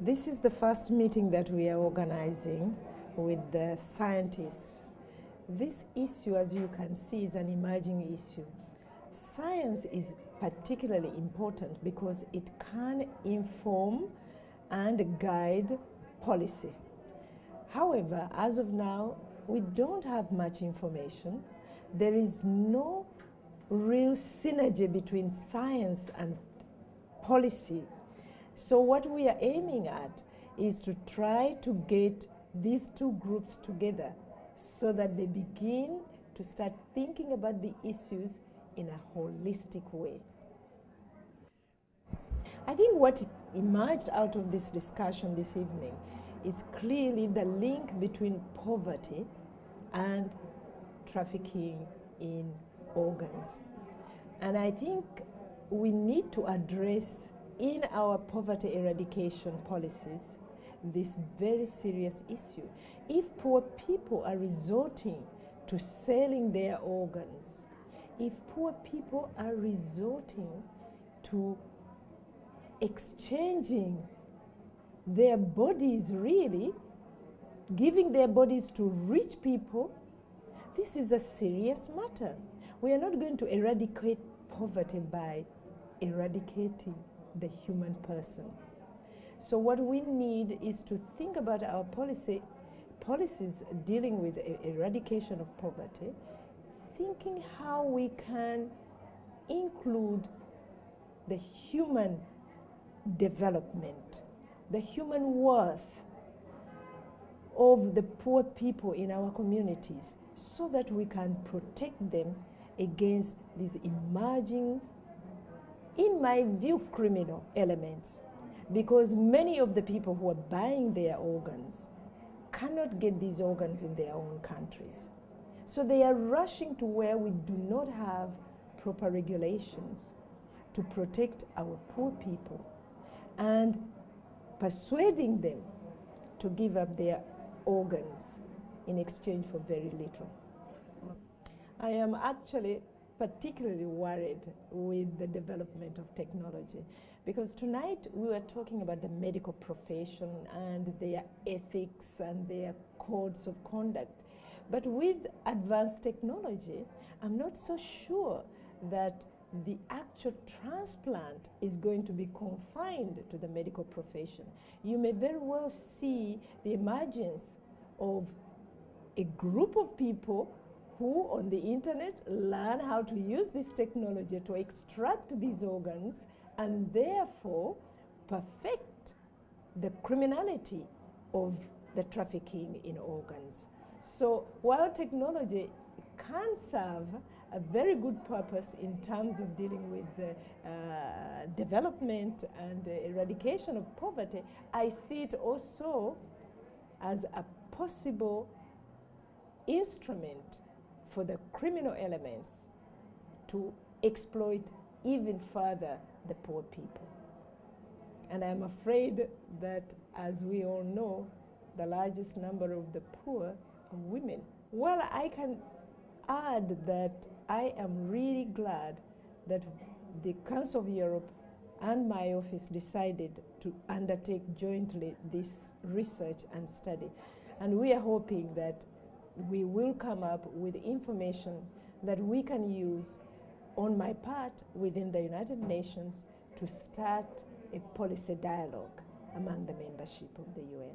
This is the first meeting that we are organizing with the scientists. This issue, as you can see, is an emerging issue. Science is particularly important because it can inform and guide policy. However, as of now, we don't have much information. There is no real synergy between science and policy. So what we are aiming at is to try to get these two groups together so that they begin to start thinking about the issues in a holistic way. I think what emerged out of this discussion this evening is clearly the link between poverty and trafficking in organs. And I think we need to address in our poverty eradication policies this very serious issue. If poor people are resorting to selling their organs, if poor people are resorting to exchanging their bodies, really, giving their bodies to rich people, this is a serious matter. We are not going to eradicate poverty by eradicating the human person. So what we need is to think about our policies dealing with eradication of poverty, thinking how we can include the human development, the human worth of the poor people in our communities so that we can protect them against these emerging, in my view, criminal elements. Because many of the people who are buying their organs cannot get these organs in their own countries. So they are rushing to where we do not have proper regulations to protect our poor people and persuading them to give up their organs in exchange for very little. I am actually particularly worried with the development of technology because tonight we were talking about the medical profession and their ethics and their codes of conduct. But with advanced technology, I'm not so sure that the actual transplant is going to be confined to the medical profession. You may very well see the emergence of a group of people who on the internet learn how to use this technology to extract these organs and therefore perfect the criminality of the trafficking in organs. So while technology can serve a very good purpose in terms of dealing with the development and eradication of poverty, I see it also as a possible instrument for the criminal elements to exploit even further the poor people. And I'm afraid that, as we all know, the largest number of the poor are women. Well, I can add that I am really glad that the Council of Europe and my office decided to undertake jointly this research and study. And we are hoping that we will come up with information that we can use on my part within the United Nations to start a policy dialogue among the membership of the UN.